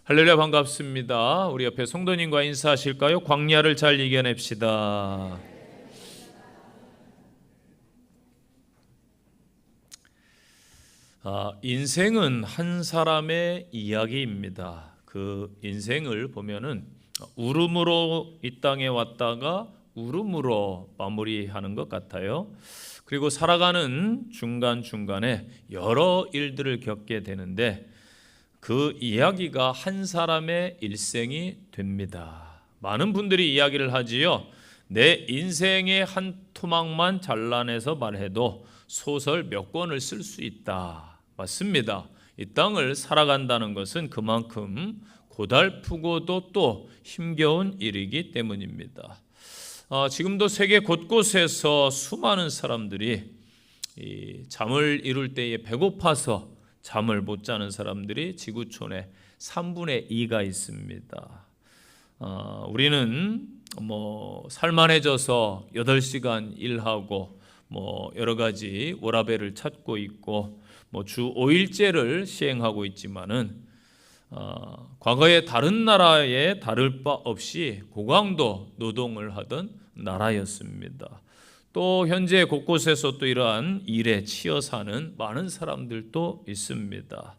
할렐루야, 반갑습니다. 우리 옆에 성도님과 인사하실까요? 광야를 잘 이겨냅시다. 인생은 한 사람의 이야기입니다. 그 인생을 보면은 울음으로 이 땅에 왔다가 울음으로 마무리하는 것 같아요. 그리고 살아가는 중간중간에 여러 일들을 겪게 되는데 그 이야기가 한 사람의 일생이 됩니다. 많은 분들이 이야기를 하지요. 내 인생의 한 토막만 잘라내서 말해도 소설 몇 권을 쓸 수 있다. 맞습니다. 이 땅을 살아간다는 것은 그만큼 고달프고도 또 힘겨운 일이기 때문입니다. 지금도 세계 곳곳에서 수많은 사람들이 잠을 이룰 때에 배고파서 잠을 못 자는 사람들이 지구촌에 3분의 2가 있습니다. 우리는 살만해져서 8시간 일하고 여러 가지 워라밸을 찾고 있고 주 5일제를 시행하고 있지만은 과거에 다른 나라에 다를 바 없이 고강도 노동을 하던 나라였습니다. 또 현재 곳곳에서 또 이러한 일에 치여 사는 많은 사람들도 있습니다.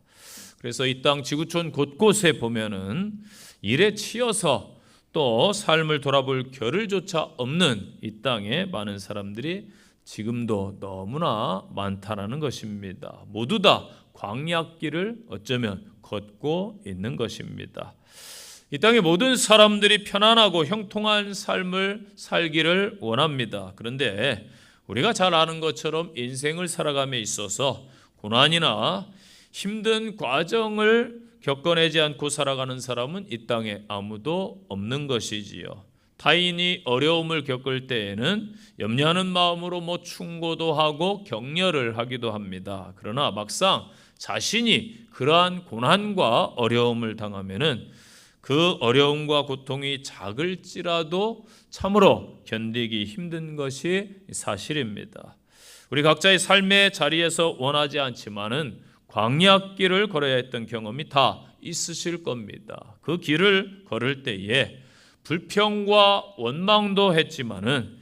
그래서 이 땅 지구촌 곳곳에 보면은 일에 치여서 또 삶을 돌아볼 겨를조차 없는 이 땅에 많은 사람들이 지금도 너무나 많다라는 것입니다. 모두 다 광야길을 어쩌면 걷고 있는 것입니다. 이 땅의 모든 사람들이 편안하고 형통한 삶을 살기를 원합니다. 그런데 우리가 잘 아는 것처럼 인생을 살아감에 있어서 고난이나 힘든 과정을 겪어내지 않고 살아가는 사람은 이 땅에 아무도 없는 것이지요. 타인이 어려움을 겪을 때에는 염려하는 마음으로 충고도 하고 격려를 하기도 합니다. 그러나 막상 자신이 그러한 고난과 어려움을 당하면은 그 어려움과 고통이 작을지라도 참으로 견디기 힘든 것이 사실입니다. 우리 각자의 삶의 자리에서 원하지 않지만은 광야길을 걸어야 했던 경험이 다 있으실 겁니다. 그 길을 걸을 때에 불평과 원망도 했지만은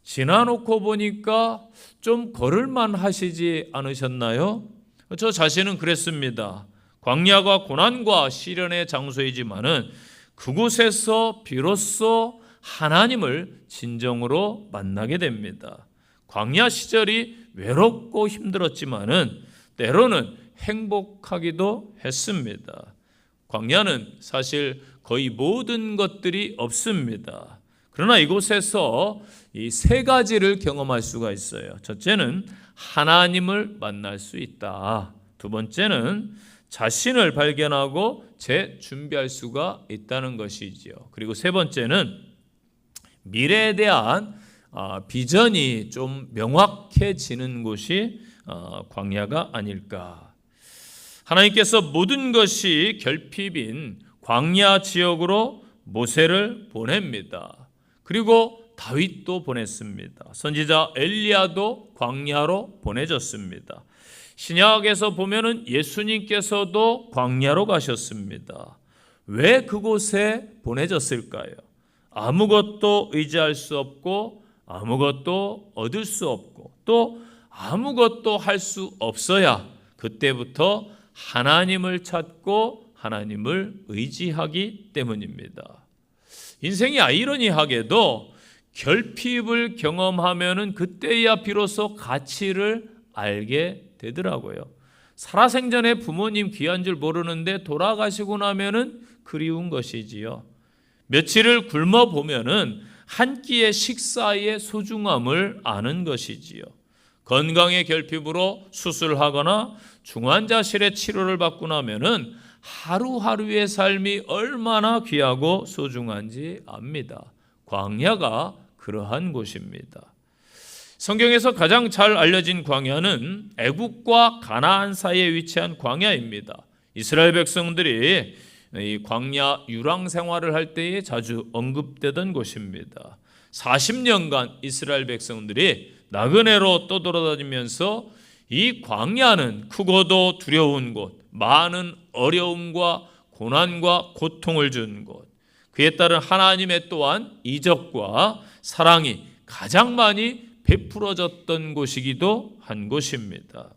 지나놓고 보니까 좀 걸을만 하시지 않으셨나요? 저 자신은 그랬습니다. 광야가 고난과 시련의 장소이지만은 그곳에서 비로소 하나님을 진정으로 만나게 됩니다. 광야 시절이 외롭고 힘들었지만은 때로는 행복하기도 했습니다. 광야는 사실 거의 모든 것들이 없습니다. 그러나 이곳에서 이 세 가지를 경험할 수가 있어요. 첫째는 하나님을 만날 수 있다. 두 번째는 자신을 발견하고 재준비할 수가 있다는 것이지요. 그리고 세 번째는 미래에 대한 비전이 좀 명확해지는 곳이 광야가 아닐까. 하나님께서 모든 것이 결핍인 광야 지역으로 모세를 보냅니다. 그리고 다윗도 보냈습니다. 선지자 엘리야도 광야로 보내졌습니다. 신약에서 보면은 예수님께서도 광야로 가셨습니다. 왜 그곳에 보내졌을까요? 아무것도 의지할 수 없고 아무것도 얻을 수 없고 또 아무것도 할 수 없어야 그때부터 하나님을 찾고 하나님을 의지하기 때문입니다. 인생이 아이러니하게도 결핍을 경험하면은 그때야 비로소 가치를 알게 되더라고요. 살아생전에 부모님 귀한 줄 모르는데 돌아가시고 나면은 그리운 것이지요. 며칠을 굶어 보면은 한 끼의 식사의 소중함을 아는 것이지요. 건강의 결핍으로 수술하거나 중환자실의 치료를 받고 나면은 하루하루의 삶이 얼마나 귀하고 소중한지 압니다. 광야가 그러한 곳입니다. 성경에서 가장 잘 알려진 광야는 애국과 가나안 사이에 위치한 광야입니다. 이스라엘 백성들이 이 광야 유랑 생활을 할 때에 자주 언급되던 곳입니다. 40년간 이스라엘 백성들이 나그네로 떠돌아다니면서 이 광야는 크고도 두려운 곳, 많은 어려움과 고난과 고통을 준 곳, 그에 따른 하나님의 또한 이적과 사랑이 가장 많이 베풀어졌던 곳이기도 한 곳입니다.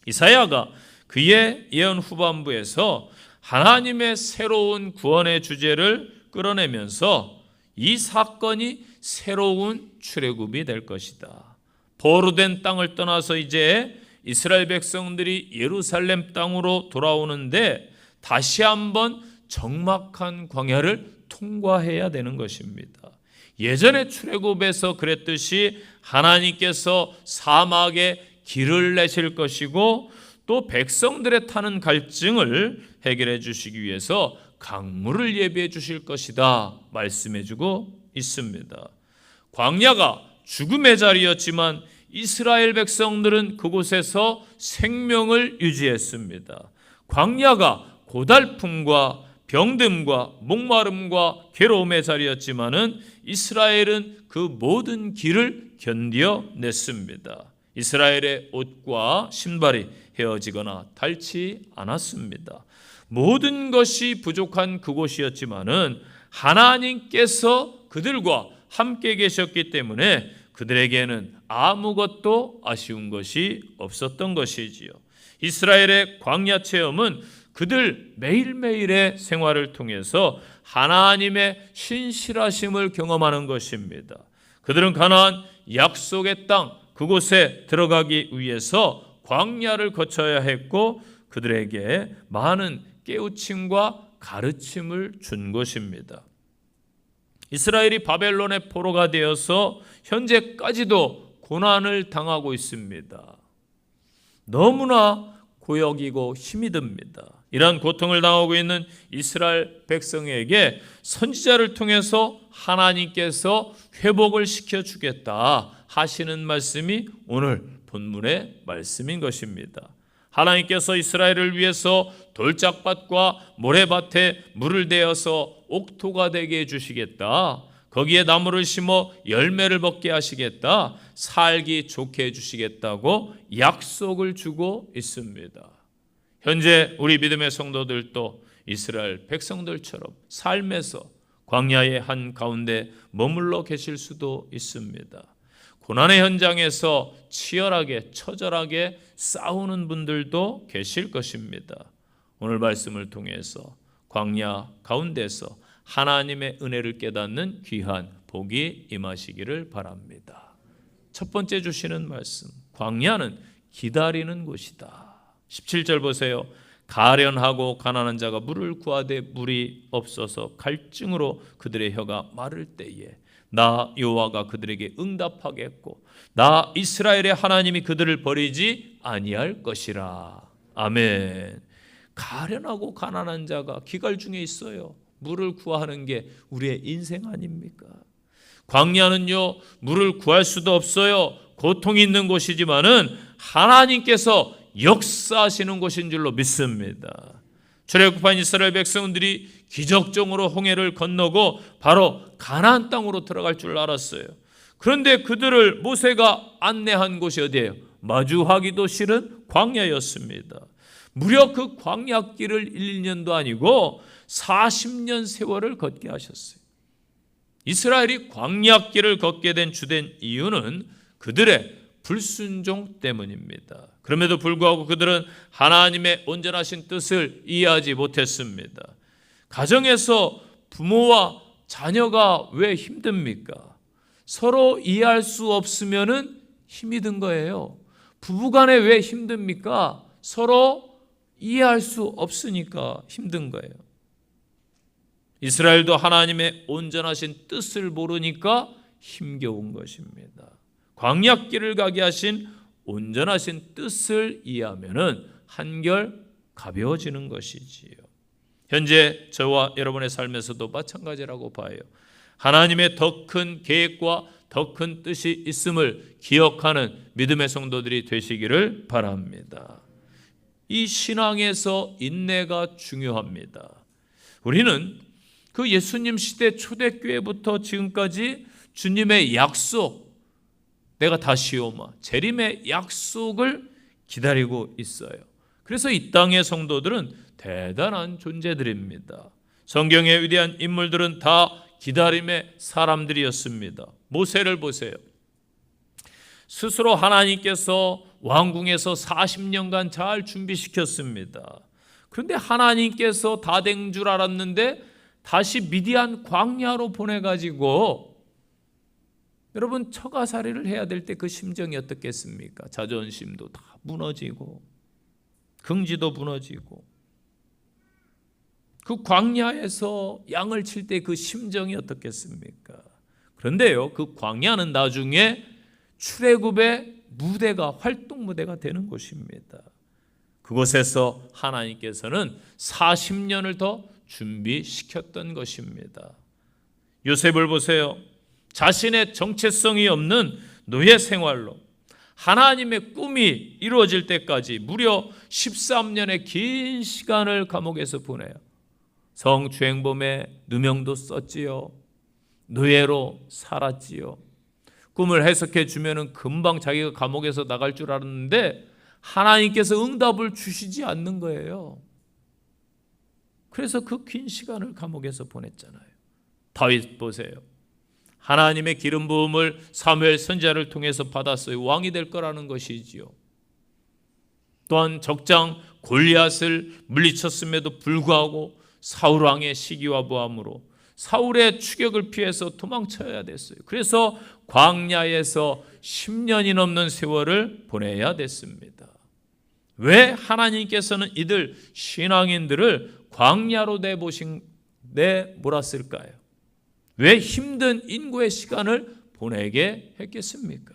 이사야가 그의 예언 후반부에서 하나님의 새로운 구원의 주제를 끌어내면서 이 사건이 새로운 출애굽이 될 것이다. 포로된 땅을 떠나서 이제 이스라엘 백성들이 예루살렘 땅으로 돌아오는데 다시 한번 적막한 광야를 통과해야 되는 것입니다. 예전의 출애굽에서 그랬듯이 하나님께서 사막에 길을 내실 것이고 또 백성들의 타는 갈증을 해결해 주시기 위해서 강물을 예비해 주실 것이다 말씀해 주고 있습니다. 광야가 죽음의 자리였지만 이스라엘 백성들은 그곳에서 생명을 유지했습니다. 광야가 고달픔과 병듦과 목마름과 괴로움의 자리였지만은 이스라엘은 그 모든 길을 견뎌냈습니다. 이스라엘의 옷과 신발이 헤어지거나 닳지 않았습니다. 모든 것이 부족한 그곳이었지만은 하나님께서 그들과 함께 계셨기 때문에 그들에게는 아무것도 아쉬운 것이 없었던 것이지요. 이스라엘의 광야 체험은 그들 매일매일의 생활을 통해서 하나님의 신실하심을 경험하는 것입니다. 그들은 가나안 약속의 땅 그곳에 들어가기 위해서 광야를 거쳐야 했고 그들에게 많은 깨우침과 가르침을 준 것입니다. 이스라엘이 바벨론의 포로가 되어서 현재까지도 고난을 당하고 있습니다. 너무나 고역이고 힘이 듭니다. 이러한 고통을 당하고 있는 이스라엘 백성에게 선지자를 통해서 하나님께서 회복을 시켜주겠다 하시는 말씀이 오늘 본문의 말씀인 것입니다. 하나님께서 이스라엘을 위해서 돌짝밭과 모래밭에 물을 대어서 옥토가 되게 해주시겠다. 거기에 나무를 심어 열매를 먹게 하시겠다. 살기 좋게 해주시겠다고 약속을 주고 있습니다. 현재 우리 믿음의 성도들도 이스라엘 백성들처럼 삶에서 광야의 한가운데 머물러 계실 수도 있습니다. 고난의 현장에서 치열하게 처절하게 싸우는 분들도 계실 것입니다. 오늘 말씀을 통해서 광야 가운데서 하나님의 은혜를 깨닫는 귀한 복이 임하시기를 바랍니다. 첫 번째 주시는 말씀, 광야는 기다리는 곳이다. 17절 보세요. 가련하고 가난한 자가 물을 구하되 물이 없어서 갈증으로 그들의 혀가 마를 때에 나 여호와가 그들에게 응답하겠고 나 이스라엘의 하나님이 그들을 버리지 아니할 것이라. 아멘. 가련하고 가난한 자가 기갈 중에 있어요. 물을 구하는 게 우리의 인생 아닙니까? 광야는요, 물을 구할 수도 없어요. 고통이 있는 곳이지만은 하나님께서 역사하시는 곳인 줄로 믿습니다. 출애굽한 이스라엘 백성들이 기적적으로 홍해를 건너고 바로 가나안 땅으로 들어갈 줄 알았어요. 그런데 그들을 모세가 안내한 곳이 어디예요? 마주하기도 싫은 광야였습니다. 무려 그 광야길을 1년도 아니고 40년 세월을 걷게 하셨어요. 이스라엘이 광야길을 걷게 된 주된 이유는 그들의 불순종 때문입니다. 그럼에도 불구하고 그들은 하나님의 온전하신 뜻을 이해하지 못했습니다. 가정에서 부모와 자녀가 왜 힘듭니까? 서로 이해할 수 없으면은 힘이 든 거예요. 부부간에 왜 힘듭니까? 서로 이해할 수 없으니까 힘든 거예요. 이스라엘도 하나님의 온전하신 뜻을 모르니까 힘겨운 것입니다. 광야길을 가게 하신 온전하신 뜻을 이해하면은 한결 가벼워지는 것이지요. 현재 저와 여러분의 삶에서도 마찬가지라고 봐요. 하나님의 더 큰 계획과 더 큰 뜻이 있음을 기억하는 믿음의 성도들이 되시기를 바랍니다. 이 신앙에서 인내가 중요합니다. 우리는 그 예수님 시대 초대교회부터 지금까지 주님의 약속, 내가 다시 오마, 재림의 약속을 기다리고 있어요. 그래서 이 땅의 성도들은 대단한 존재들입니다. 성경의 위대한 인물들은 다 기다림의 사람들이었습니다. 모세를 보세요. 스스로 하나님께서 왕궁에서 40년간 잘 준비시켰습니다. 그런데 하나님께서 다 된 줄 알았는데 다시 미디안 광야로 보내가지고 여러분 처가살이를 해야 될 때 그 심정이 어떻겠습니까? 자존심도 다 무너지고 긍지도 무너지고 그 광야에서 양을 칠 때 그 심정이 어떻겠습니까? 그런데요, 그 광야는 나중에 출애굽의 무대가, 활동 무대가 되는 곳입니다. 그곳에서 하나님께서는 40년을 더 준비시켰던 것입니다. 요셉을 보세요. 자신의 정체성이 없는 노예 생활로 하나님의 꿈이 이루어질 때까지 무려 13년의 긴 시간을 감옥에서 보내요. 성추행범의 누명도 썼지요. 노예로 살았지요. 꿈을 해석해 주면은 금방 자기가 감옥에서 나갈 줄 알았는데 하나님께서 응답을 주시지 않는 거예요. 그래서 그 긴 시간을 감옥에서 보냈잖아요. 다윗 보세요. 하나님의 기름 부음을 사무엘 선지자를 통해서 받았어요. 왕이 될 거라는 것이지요. 또한 적장 골리앗을 물리쳤음에도 불구하고 사울 왕의 시기와 보함으로 사울의 추격을 피해서 도망쳐야 됐어요. 그래서 광야에서 10년이 넘는 세월을 보내야 됐습니다. 왜 하나님께서는 이들 신앙인들을 광야로 내몰았을까요? 왜 힘든 인고의 시간을 보내게 했겠습니까?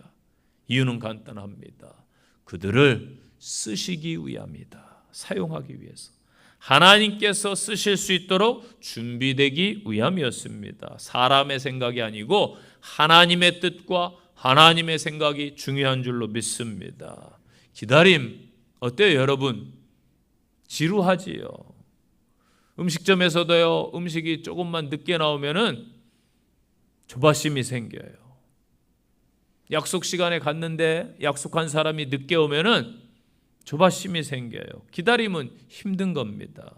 이유는 간단합니다. 그들을 쓰시기 위함이다. 사용하기 위해서. 하나님께서 쓰실 수 있도록 준비되기 위함이었습니다. 사람의 생각이 아니고 하나님의 뜻과 하나님의 생각이 중요한 줄로 믿습니다. 기다림 어때요, 여러분? 지루하지요. 음식점에서도요, 음식이 조금만 늦게 나오면은 조바심이 생겨요. 약속 시간에 갔는데 약속한 사람이 늦게 오면은 조바심이 생겨요. 기다림은 힘든 겁니다.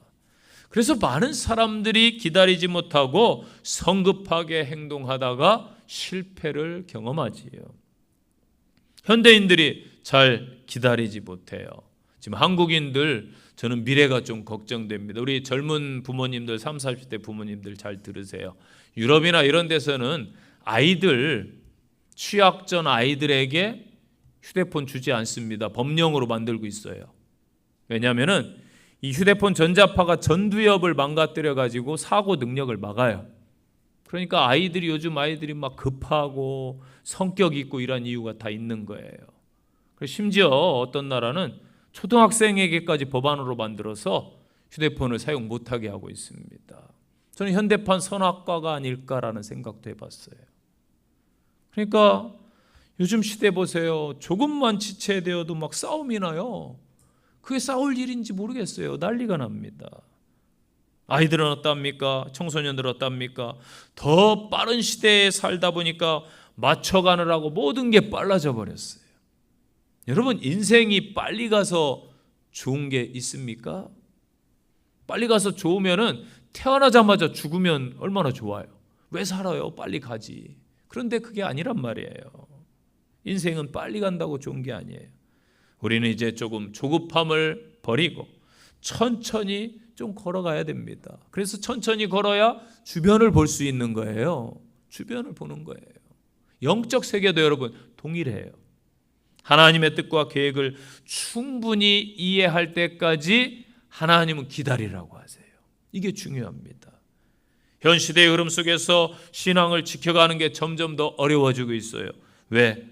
그래서 많은 사람들이 기다리지 못하고 성급하게 행동하다가 실패를 경험하지요. 현대인들이 잘 기다리지 못해요. 지금 한국인들 저는 미래가 좀 걱정됩니다. 우리 젊은 부모님들 30, 40대 부모님들 잘 들으세요. 유럽이나 이런 데서는 아이들 취약 전 아이들에게 휴대폰 주지 않습니다. 법령으로 만들고 있어요. 왜냐하면 이 휴대폰 전자파가 전두엽을 망가뜨려 가지고 사고 능력을 막아요. 그러니까 요즘 아이들이 막 급하고 성격 있고 이런 이유가 다 있는 거예요. 심지어 어떤 나라는 초등학생에게까지 법안으로 만들어서 휴대폰을 사용 못하게 하고 있습니다. 저는 현대판 선악과가 아닐까라는 생각도 해봤어요. 그러니까 요즘 시대 보세요. 조금만 지체되어도 막 싸움이 나요. 그게 싸울 일인지 모르겠어요. 난리가 납니다. 아이들은 어떻습니까? 청소년들은 어떻습니까? 더 빠른 시대에 살다 보니까 맞춰가느라고 모든 게 빨라져 버렸어요. 여러분, 인생이 빨리 가서 좋은 게 있습니까? 빨리 가서 좋으면은 태어나자마자 죽으면 얼마나 좋아요. 왜 살아요? 빨리 가지. 그런데 그게 아니란 말이에요. 인생은 빨리 간다고 좋은 게 아니에요. 우리는 이제 조금 조급함을 버리고 천천히 좀 걸어가야 됩니다. 그래서 천천히 걸어야 주변을 볼 수 있는 거예요. 주변을 보는 거예요. 영적 세계도 여러분 동일해요. 하나님의 뜻과 계획을 충분히 이해할 때까지 하나님은 기다리라고 하세요. 이게 중요합니다. 현 시대의 흐름 속에서 신앙을 지켜가는 게 점점 더 어려워지고 있어요. 왜?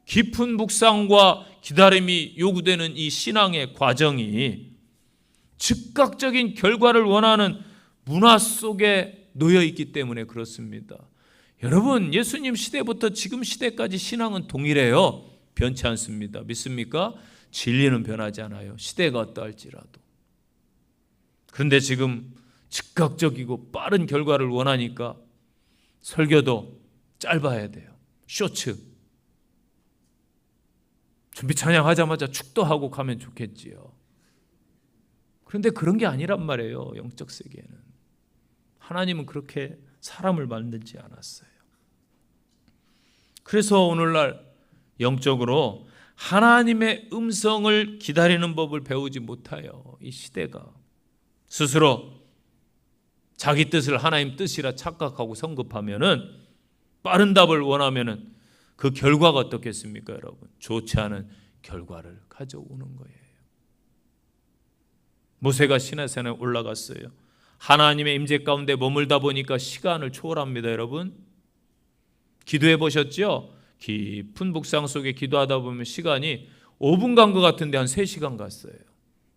깊은 묵상과 기다림이 요구되는 이 신앙의 과정이 즉각적인 결과를 원하는 문화 속에 놓여 있기 때문에 그렇습니다. 여러분, 예수님 시대부터 지금 시대까지 신앙은 동일해요. 변치 않습니다. 믿습니까? 진리는 변하지 않아요. 시대가 어떠할지라도. 그런데 지금 즉각적이고 빠른 결과를 원하니까 설교도 짧아야 돼요. 쇼츠. 준비 찬양하자마자 축도하고 가면 좋겠지요. 그런데 그런 게 아니란 말이에요. 영적 세계에는 하나님은 그렇게 사람을 만들지 않았어요. 그래서 오늘날 영적으로 하나님의 음성을 기다리는 법을 배우지 못하여 이 시대가 스스로 자기 뜻을 하나님 뜻이라 착각하고 성급하면은, 빠른 답을 원하면은 그 결과가 어떻겠습니까, 여러분? 좋지 않은 결과를 가져오는 거예요. 모세가 시내산에 올라갔어요. 하나님의 임재 가운데 머물다 보니까 시간을 초월합니다, 여러분. 기도해 보셨죠? 깊은 묵상 속에 기도하다 보면 시간이 5분 간 것 같은데 한 3시간 갔어요.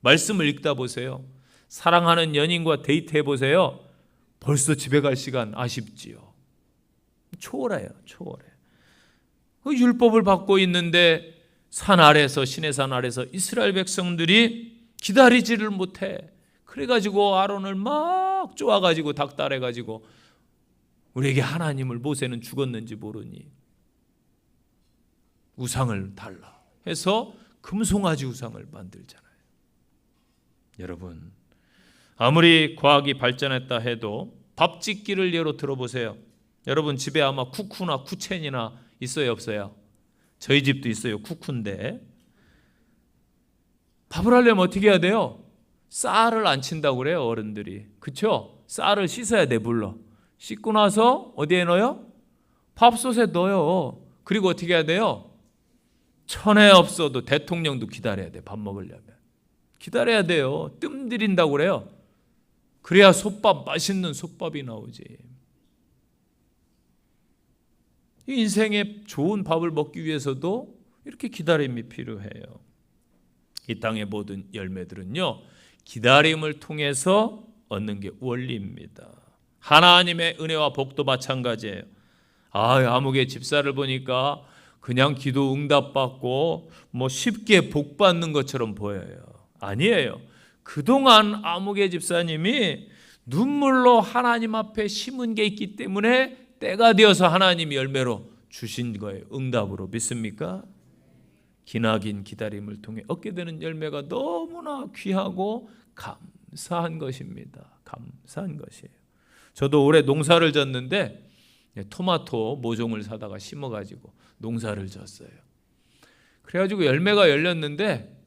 말씀을 읽다 보세요. 사랑하는 연인과 데이트해 보세요. 벌써 집에 갈 시간 아쉽지요. 초월해요, 초월해. 그 율법을 받고 있는데 산 아래서, 시내산 아래서 이스라엘 백성들이 기다리지를 못해. 그래가지고 아론을 막 쪼아가지고 닥달해가지고 우리에게 하나님을, 모세는 죽었는지 모르니 우상을 달라 해서 금송아지 우상을 만들잖아요. 여러분, 아무리 과학이 발전했다 해도 밥 짓기를 예로 들어보세요. 여러분 집에 아마 쿠쿠나 쿠첸이나 있어요, 없어요? 저희 집도 있어요, 쿠쿠인데. 밥을 하려면 어떻게 해야 돼요? 쌀을 안 친다고 그래요, 어른들이. 그렇죠? 쌀을 씻어야 돼, 물로. 씻고 나서 어디에 넣어요? 밥솥에 넣어요. 그리고 어떻게 해야 돼요? 천에 없어도 대통령도 기다려야 돼, 밥 먹으려면. 기다려야 돼요. 뜸 들인다고 그래요. 그래야 솥밥, 맛있는 솥밥이 나오지. 이 인생에 좋은 밥을 먹기 위해서도 이렇게 기다림이 필요해요. 이 땅의 모든 열매들은요, 기다림을 통해서 얻는 게 원리입니다. 하나님의 은혜와 복도 마찬가지예요. 아무개 집사를 보니까 그냥 기도 응답받고 쉽게 복 받는 것처럼 보여요. 아니에요. 그동안 아무개 집사님이 눈물로 하나님 앞에 심은 게 있기 때문에 때가 되어서 하나님이 열매로 주신 거예요. 응답으로. 믿습니까? 기나긴 기다림을 통해 얻게 되는 열매가 너무나 귀하고 감사한 것입니다. 감사한 것이에요. 저도 올해 농사를 졌는데 토마토 모종을 사다가 심어가지고 농사를 졌어요. 그래가지고 열매가 열렸는데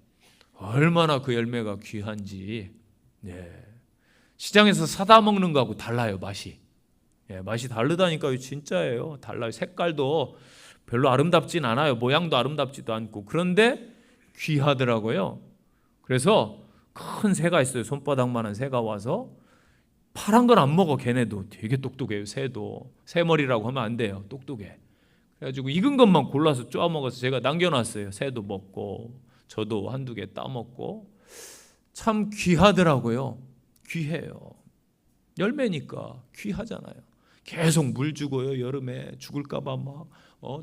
얼마나 그 열매가 귀한지, 시장에서 사다 먹는 거하고 달라요, 맛이. 맛이 다르다니까요. 진짜예요. 달라요. 색깔도 별로 아름답진 않아요. 모양도 아름답지도 않고. 그런데 귀하더라고요. 그래서 큰 새가 있어요. 손바닥만한 새가 와서, 파란 건 안 먹어. 걔네도 되게 똑똑해요. 새도. 새머리라고 하면 안 돼요. 똑똑해. 그래가지고 익은 것만 골라서 쪼아 먹어서 제가 남겨놨어요. 새도 먹고 저도 한두 개 따먹고. 참 귀하더라고요. 귀해요. 열매니까 귀하잖아요. 계속 물 주고요. 여름에 죽을까봐 막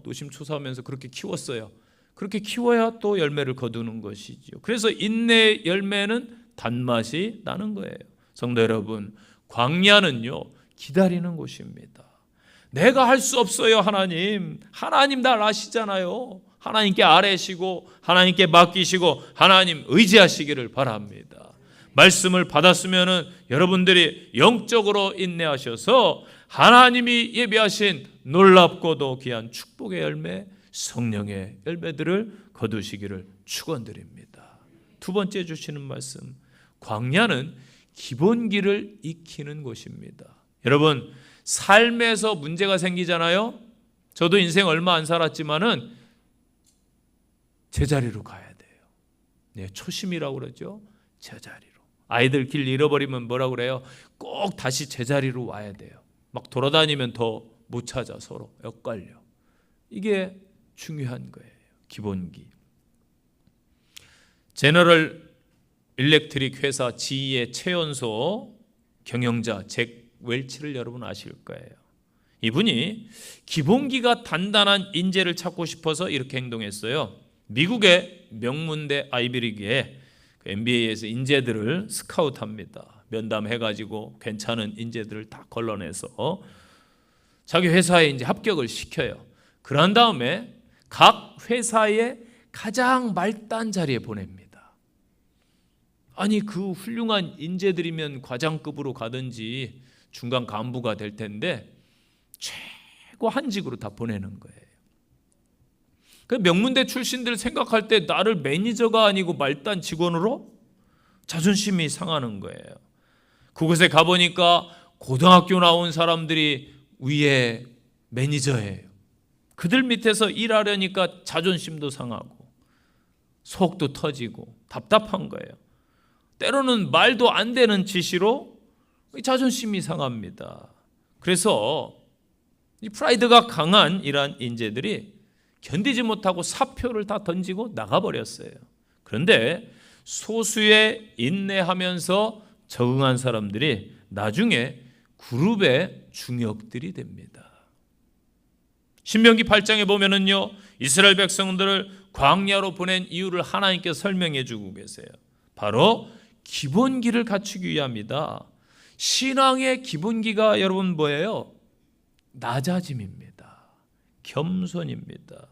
노심초사하면서 그렇게 키웠어요. 그렇게 키워야 또 열매를 거두는 것이죠. 그래서 인내의 열매는 단맛이 나는 거예요. 성도 여러분, 광야는요, 기다리는 곳입니다. 내가 할 수 없어요, 하나님. 하나님 날 아시잖아요. 하나님께 아뢰시고 하나님께 맡기시고 하나님 의지하시기를 바랍니다. 말씀을 받았으면은 여러분들이 영적으로 인내하셔서 하나님이 예비하신 놀랍고도 귀한 축복의 열매, 성령의 열매들을 거두시기를 축원드립니다. 두 번째 주시는 말씀, 광야는 기본기를 익히는 곳입니다. 여러분, 삶에서 문제가 생기잖아요. 저도 인생 얼마 안 살았지만은 제자리로 가야 돼요. 초심이라고 그러죠. 제자리로. 아이들 길 잃어버리면 뭐라고 그래요? 꼭 다시 제자리로 와야 돼요. 막 돌아다니면 더 못 찾아, 서로 엇갈려. 이게 중요한 거예요. 기본기. 제너럴 일렉트릭 회사 GE의 최연소 경영자 잭 웰치를 여러분 아실 거예요. 이분이 기본기가 단단한 인재를 찾고 싶어서 이렇게 행동했어요. 미국의 명문대 아이비리그에 MBA에서 인재들을 스카우트합니다. 면담해가지고 괜찮은 인재들을 다 걸러내서 자기 회사에 이제 합격을 시켜요. 그런 다음에 각 회사의 가장 말단 자리에 보냅니다. 아니 그 훌륭한 인재들이면 과장급으로 가든지 중간 간부가 될 텐데 최고 한직으로 다 보내는 거예요. 그 명문대 출신들 생각할 때 나를 매니저가 아니고 말단 직원으로 자존심이 상하는 거예요. 그곳에 가보니까 고등학교 나온 사람들이 위에 매니저예요. 그들 밑에서 일하려니까 자존심도 상하고 속도 터지고 답답한 거예요. 때로는 말도 안 되는 지시로 자존심이 상합니다. 그래서 이 프라이드가 강한 이러한 인재들이 견디지 못하고 사표를 다 던지고 나가버렸어요. 그런데 소수의 인내하면서 적응한 사람들이 나중에 그룹의 중역들이 됩니다. 신명기 8장에 보면은요, 이스라엘 백성들을 광야로 보낸 이유를 하나님께서 설명해 주고 계세요. 바로 기본기를 갖추기 위함이다. 신앙의 기본기가 여러분 뭐예요? 낮아짐입니다. 겸손입니다.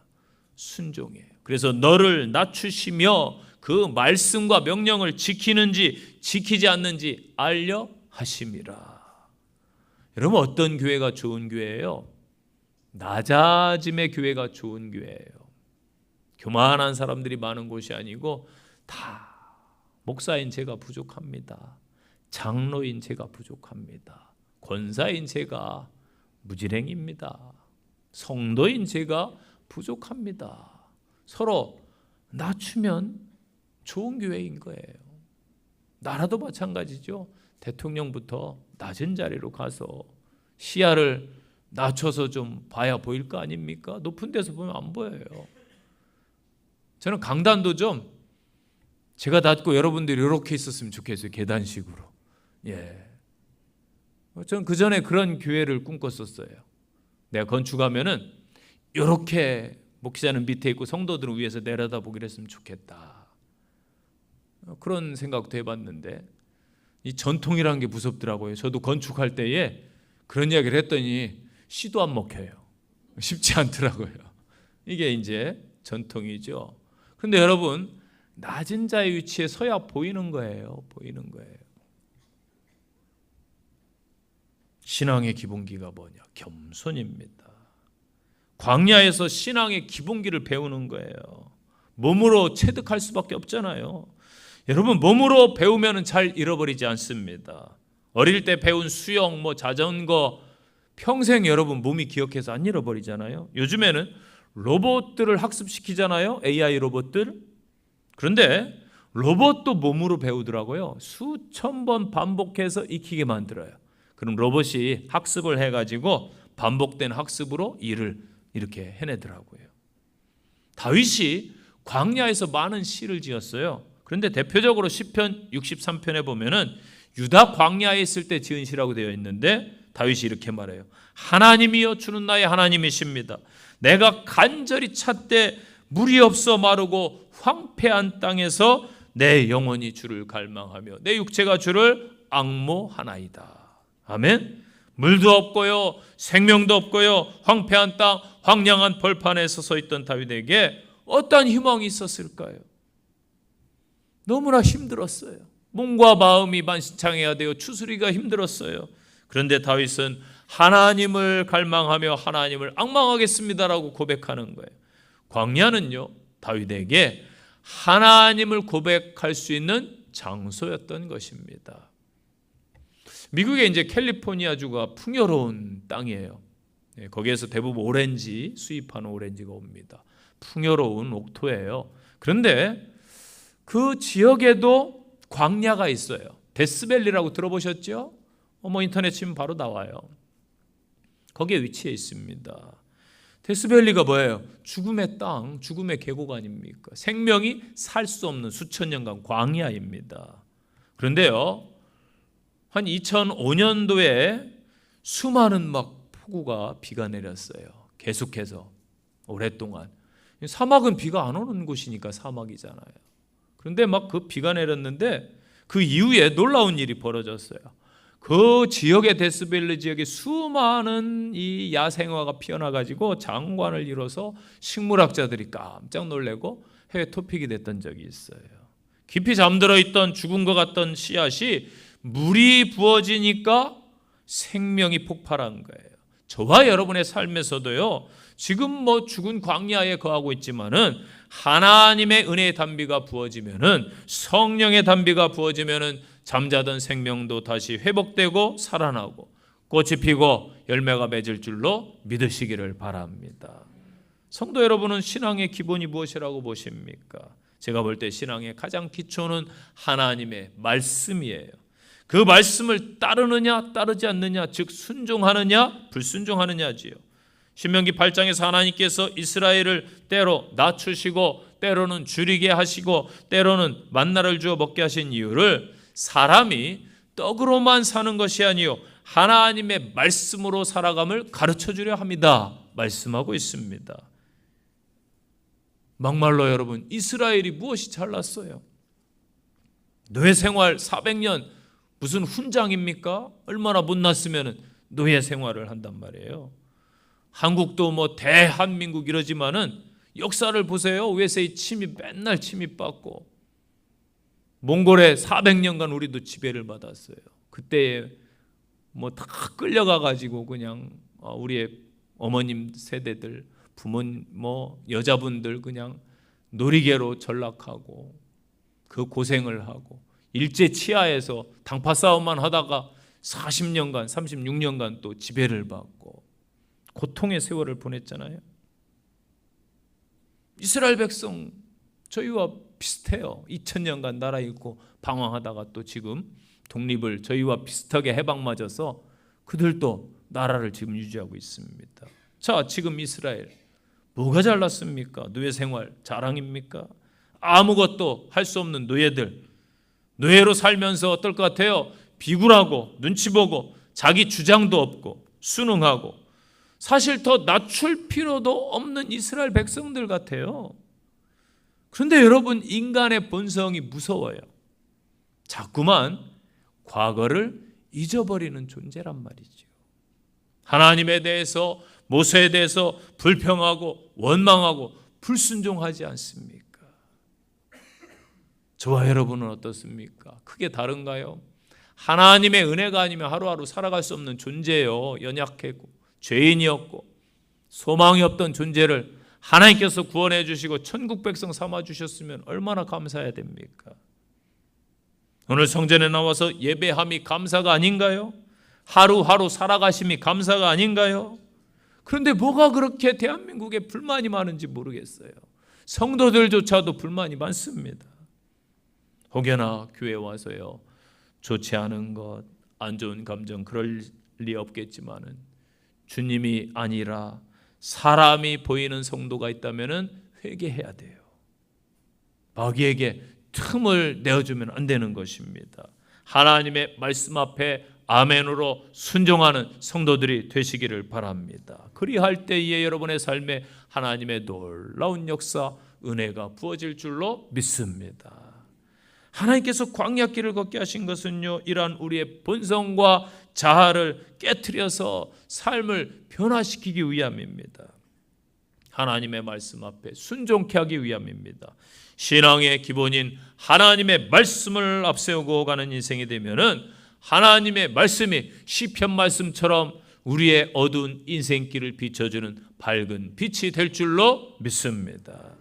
순종이에요. 그래서 너를 낮추시며 그 말씀과 명령을 지키는지 지키지 않는지 알려 하심이라. 여러분 어떤 교회가 좋은 교회예요? 낮아짐의 교회가 좋은 교회예요. 교만한 사람들이 많은 곳이 아니고 다 목사인 제가 부족합니다. 장로인 제가 부족합니다. 권사인 제가 무지랭입니다. 성도인 제가 부족합니다. 서로 낮추면 좋은 교회인 거예요. 나라도 마찬가지죠. 대통령부터 낮은 자리로 가서 시야를 낮춰서 좀 봐야 보일 거 아닙니까? 높은 데서 보면 안 보여요. 저는 강단도 좀 제가 낮고 여러분들이 이렇게 있었으면 좋겠어요. 계단식으로. 예. 저는 그 전에 그런 교회를 꿈꿨었어요. 내가 건축하면은 이렇게 목사는 밑에 있고 성도들은 위에서 내려다보기로 했으면 좋겠다. 그런 생각도 해봤는데 이 전통이라는 게 무섭더라고요. 저도 건축할 때에 그런 이야기를 했더니 씨도 안 먹혀요. 쉽지 않더라고요. 이게 이제 전통이죠. 그런데 여러분 낮은 자의 위치에 서야 보이는 거예요. 보이는 거예요. 신앙의 기본기가 뭐냐? 겸손입니다. 광야에서 신앙의 기본기를 배우는 거예요. 몸으로 체득할 수밖에 없잖아요. 여러분 몸으로 배우면 잘 잃어버리지 않습니다. 어릴 때 배운 수영, 자전거 평생 여러분 몸이 기억해서 안 잃어버리잖아요. 요즘에는 로봇들을 학습시키잖아요. AI 로봇들. 그런데 로봇도 몸으로 배우더라고요. 수천 번 반복해서 익히게 만들어요. 그럼 로봇이 학습을 해가지고 반복된 학습으로 일을 이렇게 해내더라고요. 다윗이 광야에서 많은 시를 지었어요. 그런데 대표적으로 시편 63편에 보면은 유다 광야에 있을 때 지은 시라고 되어 있는데 다윗이 이렇게 말해요. 하나님이여 주는 나의 하나님이십니다. 내가 간절히 찾되 물이 없어 마르고 황폐한 땅에서 내 영혼이 주를 갈망하며 내 육체가 주를 앙모하나이다. 아멘. 물도 없고요 생명도 없고요 황폐한 땅 황량한 벌판에 서서 있던 다윗에게 어떠한 희망이 있었을까요? 너무나 힘들었어요. 몸과 마음이 만신창해야 되어 추스리기가 힘들었어요. 그런데 다윗은 하나님을 갈망하며 하나님을 앙망하겠습니다라고 고백하는 거예요. 광야는요 다윗에게 하나님을 고백할 수 있는 장소였던 것입니다. 미국의 이제 캘리포니아주가 풍요로운 땅이에요. 거기에서 대부분 오렌지 수입하는 오렌지가 옵니다. 풍요로운 옥토예요. 그런데 그 지역에도 광야가 있어요. 데스밸리라고 들어보셨죠? 인터넷 치면 바로 나와요. 거기에 위치해 있습니다. 데스밸리가 뭐예요? 죽음의 땅, 죽음의 계곡 아닙니까? 생명이 살 수 없는 수천 년간 광야입니다. 그런데요, 한 2005년도에 수많은 폭우가 비가 내렸어요. 계속해서 오랫동안. 사막은 비가 안 오는 곳이니까 사막이잖아요. 그런데 그 비가 내렸는데 그 이후에 놀라운 일이 벌어졌어요. 그 지역의 데스밸리 지역에 수많은 이 야생화가 피어나가지고 장관을 이뤄서 식물학자들이 깜짝 놀래고 해외 토픽이 됐던 적이 있어요. 깊이 잠들어 있던 죽은 것 같던 씨앗이 물이 부어지니까 생명이 폭발한 거예요. 저와 여러분의 삶에서도요, 지금 죽은 광야에 거하고 있지만은 하나님의 은혜의 단비가 부어지면은, 성령의 단비가 부어지면은 잠자던 생명도 다시 회복되고 살아나고 꽃이 피고 열매가 맺을 줄로 믿으시기를 바랍니다. 성도 여러분은 신앙의 기본이 무엇이라고 보십니까? 제가 볼 때 신앙의 가장 기초는 하나님의 말씀이에요. 그 말씀을 따르느냐 따르지 않느냐, 즉 순종하느냐 불순종하느냐지요. 신명기 8장에서 하나님께서 이스라엘을 때로 낮추시고 때로는 줄이게 하시고 때로는 만나를 주어 먹게 하신 이유를 사람이 떡으로만 사는 것이 아니요 하나님의 말씀으로 살아감을 가르쳐주려 합니다 말씀하고 있습니다. 막말로 여러분, 이스라엘이 무엇이 잘났어요? 노예 생활 400년 무슨 훈장입니까? 얼마나 못났으면 노예 생활을 한단 말이에요. 한국도 대한민국 이러지만은 역사를 보세요. 외세의 침입, 맨날 침입받고, 몽골에 400년간 우리도 지배를 받았어요. 그때에 다 끌려가 가지고 그냥 우리의 어머님 세대들, 부모님, 여자분들 그냥 놀이개로 전락하고 그 고생을 하고 일제 치하에서 당파 싸움만 하다가 40년간, 36년간 또 지배를 받고 고통의 세월을 보냈잖아요. 이스라엘 백성 저희와 비슷해요. 2000년간 나라 잃고 방황하다가 또 지금 독립을 저희와 비슷하게 해방맞아서 그들도 나라를 지금 유지하고 있습니다. 자, 지금 이스라엘 뭐가 잘났습니까? 노예 생활 자랑입니까? 아무것도 할 수 없는 노예들, 노예로 살면서 어떨 것 같아요? 비굴하고 눈치 보고 자기 주장도 없고 순응하고, 사실 더 낮출 필요도 없는 이스라엘 백성들 같아요. 그런데 여러분, 인간의 본성이 무서워요. 자꾸만 과거를 잊어버리는 존재란 말이죠. 하나님에 대해서, 모세에 대해서 불평하고 원망하고 불순종하지 않습니까? 저와 여러분은 어떻습니까? 크게 다른가요? 하나님의 은혜가 아니면 하루하루 살아갈 수 없는 존재예요. 연약하고 죄인이었고 소망이 없던 존재를 하나님께서 구원해 주시고 천국 백성 삼아 주셨으면 얼마나 감사해야 됩니까? 오늘 성전에 나와서 예배함이 감사가 아닌가요? 하루하루 살아가심이 감사가 아닌가요? 그런데 뭐가 그렇게 대한민국에 불만이 많은지 모르겠어요. 성도들조차도 불만이 많습니다. 혹여나 교회 와서요, 좋지 않은 것, 안 좋은 감정 그럴 리 없겠지만은 주님이 아니라 사람이 보이는 성도가 있다면은 회개해야 돼요. 마귀에게 틈을 내어주면 안 되는 것입니다. 하나님의 말씀 앞에 아멘으로 순종하는 성도들이 되시기를 바랍니다. 그리할 때에 여러분의 삶에 하나님의 놀라운 역사, 은혜가 부어질 줄로 믿습니다. 하나님께서 광야길을 걷게 하신 것은요, 이러한 우리의 본성과 자아를 깨트려서 삶을 변화시키기 위함입니다. 하나님의 말씀 앞에 순종케 하기 위함입니다. 신앙의 기본인 하나님의 말씀을 앞세우고 가는 인생이 되면은 하나님의 말씀이 시편 말씀처럼 우리의 어두운 인생길을 비춰주는 밝은 빛이 될 줄로 믿습니다.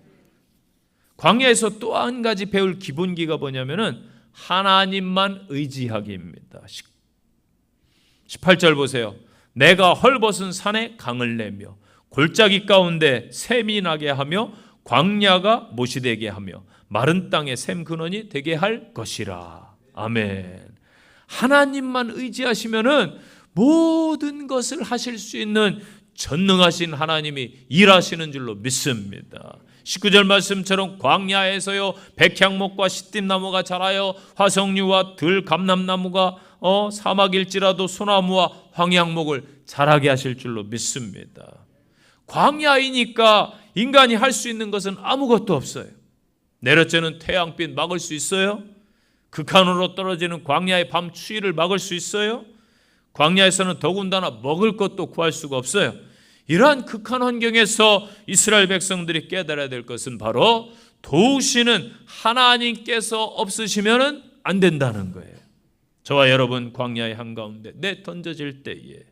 광야에서 또 한 가지 배울 기본기가 뭐냐면은 하나님만 의지하기입니다. 18절 보세요. 내가 헐벗은 산에 강을 내며 골짜기 가운데 샘이 나게 하며 광야가 못이 되게 하며 마른 땅에 샘 근원이 되게 할 것이라. 아멘. 하나님만 의지하시면은 모든 것을 하실 수 있는 전능하신 하나님이 일하시는 줄로 믿습니다. 19절 말씀처럼 광야에서요 백향목과 시띠나무가 자라요 화석류와 들감람나무가 사막일지라도 소나무와 황양목을 자라게 하실 줄로 믿습니다. 광야이니까 인간이 할 수 있는 것은 아무것도 없어요. 내려쬐는 태양빛 막을 수 있어요? 극한으로 떨어지는 광야의 밤 추위를 막을 수 있어요? 광야에서는 더군다나 먹을 것도 구할 수가 없어요. 이러한 극한 환경에서 이스라엘 백성들이 깨달아야 될 것은 바로 도우시는 하나님께서 없으시면 안 된다는 거예요. 저와 여러분 광야의 한가운데 내던져질 때에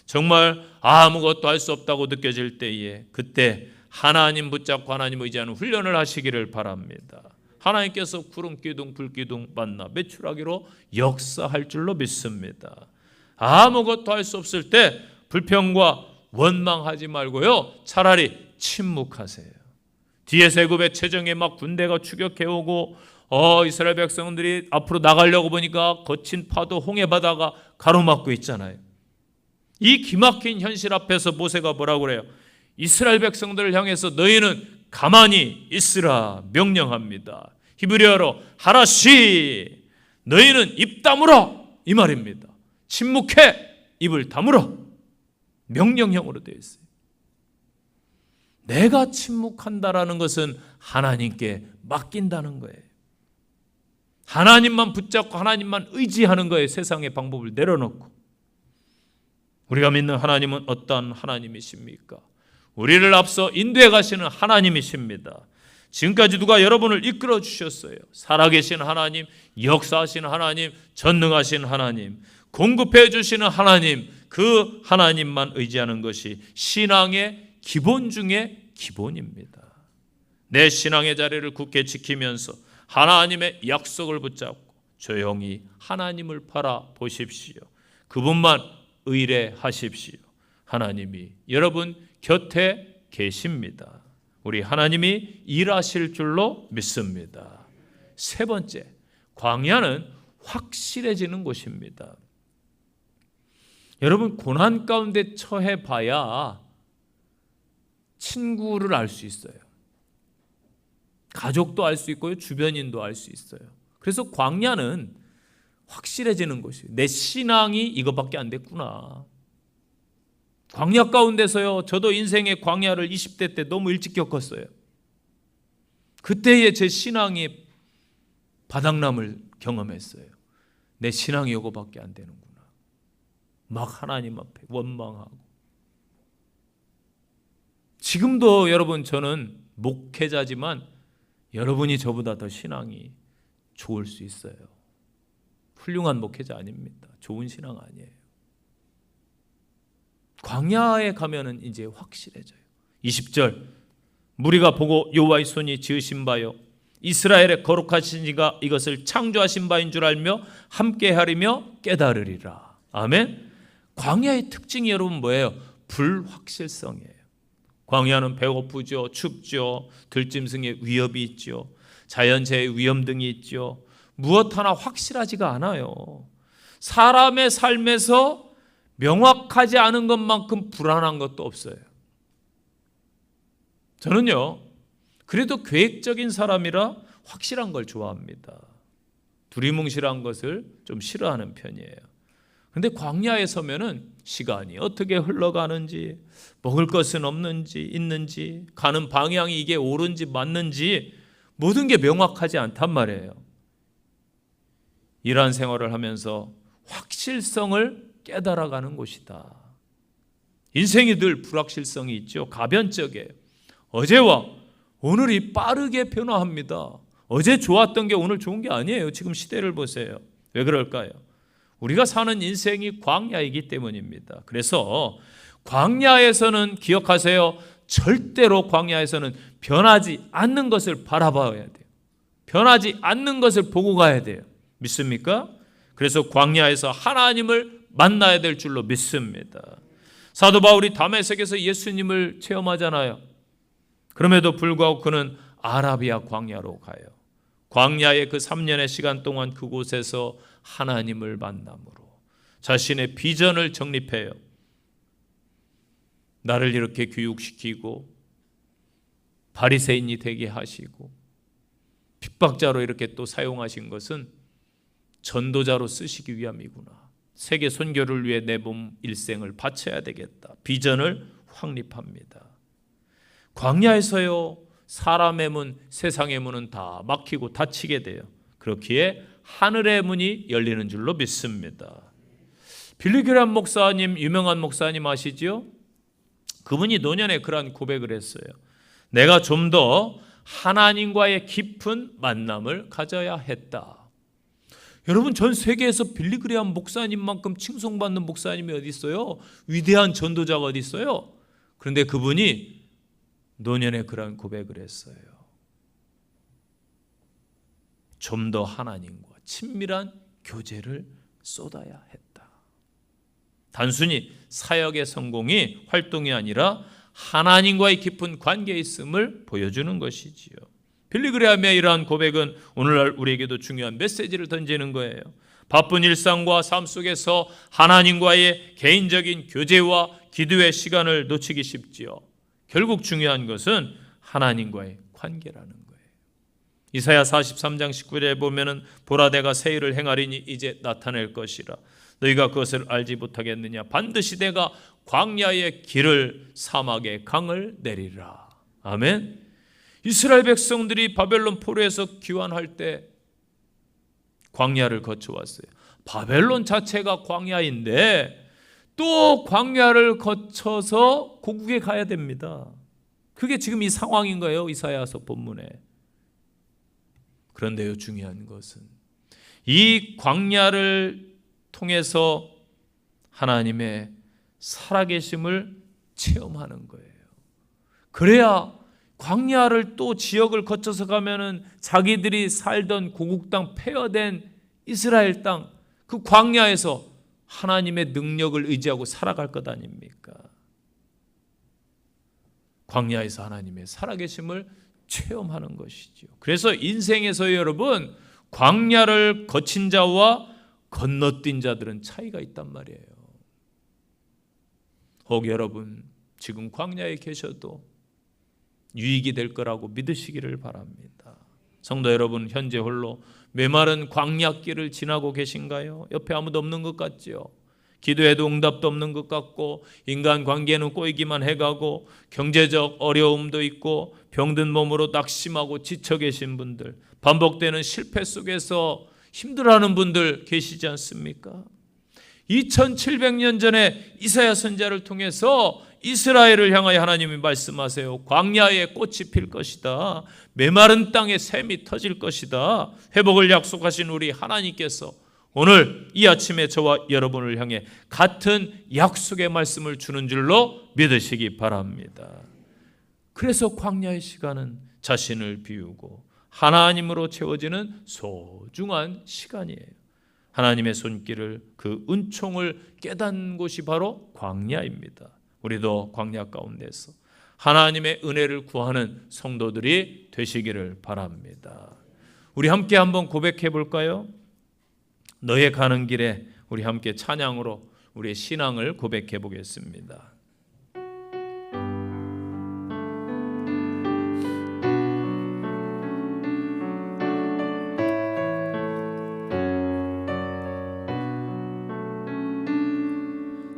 정말 아무것도 할 수 없다고 느껴질 때에 그때 하나님 붙잡고 하나님 의지하는 훈련을 하시기를 바랍니다. 하나님께서 구름기둥 불기둥 만나 매출하기로 역사할 줄로 믿습니다. 아무것도 할 수 없을 때 불평과 원망하지 말고요, 차라리 침묵하세요. 뒤에서 애굽의 체정에 막 군대가 추격해오고 이스라엘 백성들이 앞으로 나가려고 보니까 거친 파도 홍해 바다가 가로막고 있잖아요. 이 기막힌 현실 앞에서 모세가 뭐라고 그래요? 이스라엘 백성들을 향해서 너희는 가만히 있으라 명령합니다. 히브리어로 하라시, 너희는 입 다물어, 이 말입니다. 침묵해, 입을 다물어. 명령형으로 되어 있어요. 내가 침묵한다라는 것은 하나님께 맡긴다는 거예요. 하나님만 붙잡고 하나님만 의지하는 거예요. 세상의 방법을 내려놓고. 우리가 믿는 하나님은 어떤 하나님이십니까? 우리를 앞서 인도해 가시는 하나님이십니다. 지금까지 누가 여러분을 이끌어 주셨어요. 살아계신 하나님, 역사하시는 하나님, 전능하신 하나님, 공급해 주시는 하나님, 그 하나님만 의지하는 것이 신앙의 기본 중에 기본입니다. 내 신앙의 자리를 굳게 지키면서 하나님의 약속을 붙잡고 조용히 하나님을 바라보십시오. 그분만 의뢰하십시오. 하나님이 여러분 곁에 계십니다. 우리 하나님이 일하실 줄로 믿습니다. 세 번째, 광야는 확실해지는 곳입니다. 여러분, 고난 가운데 처해 봐야 친구를 알 수 있어요. 가족도 알 수 있고요, 주변인도 알 수 있어요. 그래서 광야는 확실해지는 곳이에요. 내 신앙이 이것밖에 안 됐구나. 광야 가운데서요, 저도 인생의 광야를 20대 때 너무 일찍 겪었어요. 그때의 제 신앙이 바닥남을 경험했어요. 내 신앙이 이거밖에 안 되는구나. 막 하나님 앞에 원망하고. 지금도 여러분, 저는 목회자지만 여러분이 저보다 더 신앙이 좋을 수 있어요. 훌륭한 목회자 아닙니다. 좋은 신앙 아니에요. 광야에 가면은 이제 확실해져요. 20절, 무리가 보고 여호와의 손이 지으신 바요 이스라엘의 거룩하신 이가 이것을 창조하신 바인 줄 알며 함께 하리며 깨달으리라. 아멘. 광야의 특징이 여러분 뭐예요? 불확실성이에요. 광야는 배고프죠, 춥죠, 들짐승의 위협이 있죠, 자연재해의 위험 등이 있죠. 무엇 하나 확실하지가 않아요. 사람의 삶에서 명확하지 않은 것만큼 불안한 것도 없어요. 저는요, 그래도 계획적인 사람이라 확실한 걸 좋아합니다. 두리뭉실한 것을 좀 싫어하는 편이에요. 그런데 광야에 서면은 시간이 어떻게 흘러가는지, 먹을 것은 없는지 있는지, 가는 방향이 이게 옳은지 맞는지 모든 게 명확하지 않단 말이에요. 이러한 생활을 하면서 확실성을 깨달아가는 곳이다. 인생이 늘 불확실성이 있죠. 가변적이에요. 어제와 오늘이 빠르게 변화합니다. 어제 좋았던 게 오늘 좋은 게 아니에요. 지금 시대를 보세요. 왜 그럴까요? 우리가 사는 인생이 광야이기 때문입니다. 그래서 광야에서는 기억하세요. 절대로 광야에서는 변하지 않는 것을 바라봐야 돼요. 변하지 않는 것을 보고 가야 돼요. 믿습니까? 그래서 광야에서 하나님을 만나야 될 줄로 믿습니다. 사도 바울이 다메섹에서 예수님을 체험하잖아요. 그럼에도 불구하고 그는 아라비아 광야로 가요. 광야의 그 3년의 시간 동안 그곳에서 하나님을 만남으로 자신의 비전을 정립해요. 나를 이렇게 교육시키고 바리새인이 되게 하시고 핍박자로 이렇게 또 사용하신 것은 전도자로 쓰시기 위함이구나. 세계 선교를 위해 내 몸 일생을 바쳐야 되겠다. 비전을 확립합니다. 광야에서요, 사람의 문, 세상의 문은 다 막히고 닫히게 돼요. 그렇기에 하늘의 문이 열리는 줄로 믿습니다. 빌리 그레이엄 목사님, 유명한 목사님 아시죠? 그분이 노년에 그러한 고백을 했어요. 내가 좀 더 하나님과의 깊은 만남을 가져야 했다. 여러분, 전 세계에서 빌리그레암 목사님만큼 칭송받는 목사님이 어디 있어요? 위대한 전도자가 어디 있어요? 그런데 그분이 노년에 그런 고백을 했어요. 좀 더 하나님과 친밀한 교제를 쏟아야 했다. 단순히 사역의 성공이 활동이 아니라 하나님과의 깊은 관계에 있음을 보여주는 것이지요. 빌리그레암의 이러한 고백은 오늘날 우리에게도 중요한 메시지를 던지는 거예요. 바쁜 일상과 삶 속에서 하나님과의 개인적인 교제와 기도의 시간을 놓치기 쉽지요. 결국 중요한 것은 하나님과의 관계라는 거예요. 이사야 43장 19절에 보면은 보라 내가 새 일을 행하리니 이제 나타낼 것이라 너희가 그것을 알지 못하겠느냐 반드시 내가 광야의 길을 사막의 강을 내리라. 아멘. 이스라엘 백성들이 바벨론 포로에서 귀환할 때 광야를 거쳐왔어요. 바벨론 자체가 광야인데 또 광야를 거쳐서 고국에 가야 됩니다. 그게 지금 이 상황인 거예요. 이사야서 본문에. 그런데요, 중요한 것은 이 광야를 통해서 하나님의 살아계심을 체험하는 거예요. 그래야 광야를 또 지역을 거쳐서 가면은 자기들이 살던 고국 땅, 폐허된 이스라엘 땅, 그 광야에서 하나님의 능력을 의지하고 살아갈 것 아닙니까? 광야에서 하나님의 살아계심을 체험하는 것이죠. 그래서 인생에서 여러분, 광야를 거친 자와 건너뛴 자들은 차이가 있단 말이에요. 혹 여러분 지금 광야에 계셔도 유익이 될 거라고 믿으시기를 바랍니다. 성도 여러분, 현재 홀로 메마른 광야길을 지나고 계신가요? 옆에 아무도 없는 것 같죠? 기도해도 응답도 없는 것 같고 인간관계는 꼬이기만 해가고 경제적 어려움도 있고 병든 몸으로 낙심하고 지쳐 계신 분들, 반복되는 실패 속에서 힘들어하는 분들 계시지 않습니까? 2700년 전에 이사야 선지자를 통해서 이스라엘을 향하여 하나님이 말씀하세요. 광야에 꽃이 필 것이다. 메마른 땅에 샘이 터질 것이다. 회복을 약속하신 우리 하나님께서 오늘 이 아침에 저와 여러분을 향해 같은 약속의 말씀을 주는 줄로 믿으시기 바랍니다. 그래서 광야의 시간은 자신을 비우고 하나님으로 채워지는 소중한 시간이에요. 하나님의 손길을, 그 은총을 깨닫는 곳이 바로 광야입니다. 우리도 광야 가운데서 하나님의 은혜를 구하는 성도들이 되시기를 바랍니다. 우리 함께 한번 고백해 볼까요? 너의 가는 길에 우리 함께 찬양으로 우리의 신앙을 고백해 보겠습니다.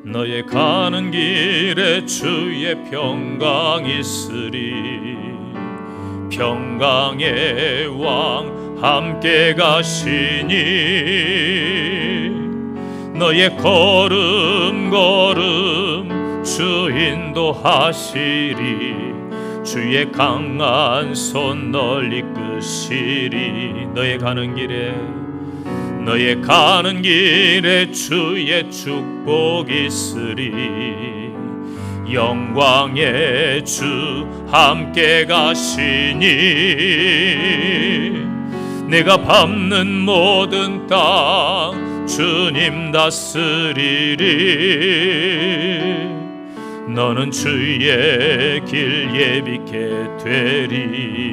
너의 가는 길에 주의 평강 있으리. 평강의 왕 함께 가시니 너의 걸음 걸음 주 인도하시리. 주의 강한 손 널 이끄시리. 너의 가는 길에 주의 축복 있으리. 영광의 주 함께 가시니 내가 밟는 모든 땅 주님 다스리리. 너는 주의 길 예비케 되리.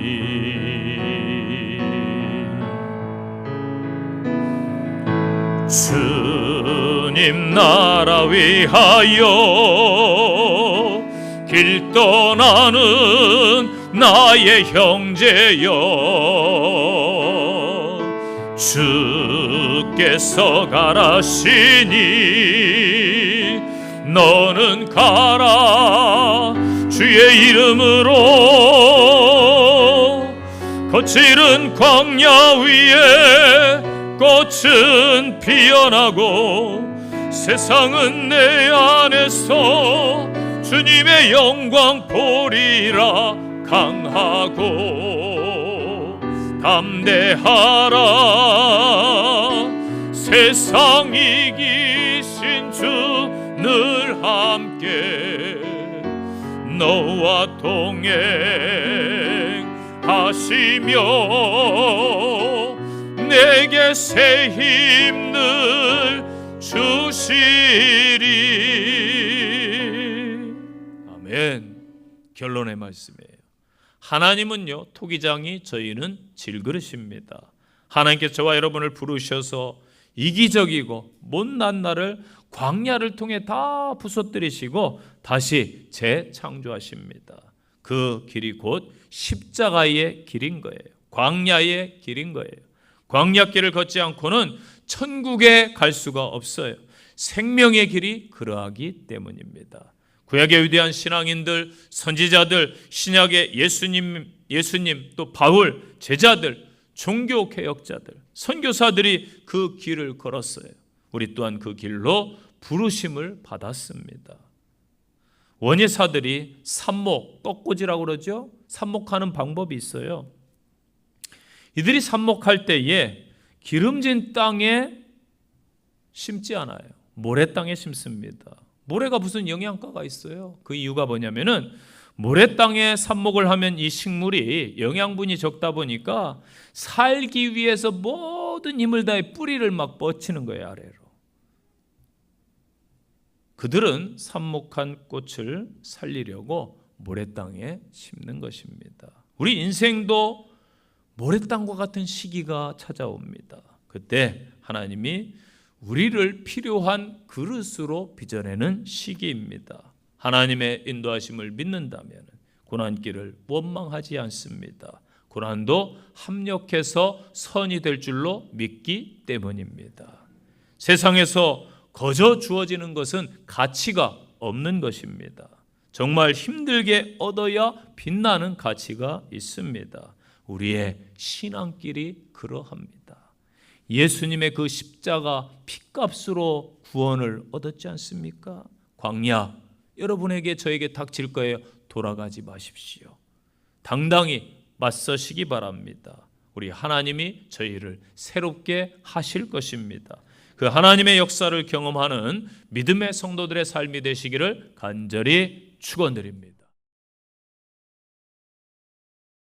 주님 나라 위하여 길 떠나는 나의 형제여, 주께서 가라시니 너는 가라. 주의 이름으로 거칠은 광야 위에 꽃은 피어나고 세상은 내 안에서 주님의 영광 보리라. 강하고 담대하라. 세상 이기신 주 늘 함께 너와 동행하시며 내게 새 힘 늘 주시리. 아멘. 결론의 말씀이에요. 하나님은요, 토기장이, 저희는 질그릇입니다. 하나님께서 저와 여러분을 부르셔서 이기적이고 못난 나를 광야를 통해 다 부서뜨리시고 다시 재창조하십니다. 그 길이 곧 십자가의 길인 거예요. 광야의 길인 거예요. 광야길을 걷지 않고는 천국에 갈 수가 없어요. 생명의 길이 그러하기 때문입니다. 구약의 위대한 신앙인들, 선지자들, 신약의 예수님, 또 바울, 제자들, 종교 개혁자들, 선교사들이 그 길을 걸었어요. 우리 또한 그 길로 부르심을 받았습니다. 원예사들이 삽목, 떡꽂이라고 그러죠. 삽목하는 방법이 있어요. 이들이 삽목할 때에 기름진 땅에 심지 않아요. 모래 땅에 심습니다. 모래가 무슨 영양가가 있어요? 그 이유가 뭐냐면은 모래 땅에 삽목을 하면 이 식물이 영양분이 적다 보니까 살기 위해서 모든 힘을 다해 뿌리를 막 뻗치는 거예요, 아래로. 그들은 삽목한 꽃을 살리려고 모래 땅에 심는 것입니다. 우리 인생도 모래 땅과 같은 시기가 찾아옵니다. 그때 하나님이 우리를 필요한 그릇으로 빚어내는 시기입니다. 하나님의 인도하심을 믿는다면 고난길을 원망하지 않습니다. 고난도 합력해서 선이 될 줄로 믿기 때문입니다. 세상에서 거저 주어지는 것은 가치가 없는 것입니다. 정말 힘들게 얻어야 빛나는 가치가 있습니다. 우리의 신앙길이 그러합니다. 예수님의 그 십자가 피값으로 구원을 얻었지 않습니까? 광야, 여러분에게 저에게 닥칠 거예요. 돌아가지 마십시오. 당당히 맞서시기 바랍니다. 우리 하나님이 저희를 새롭게 하실 것입니다. 그 하나님의 역사를 경험하는 믿음의 성도들의 삶이 되시기를 간절히 축원드립니다.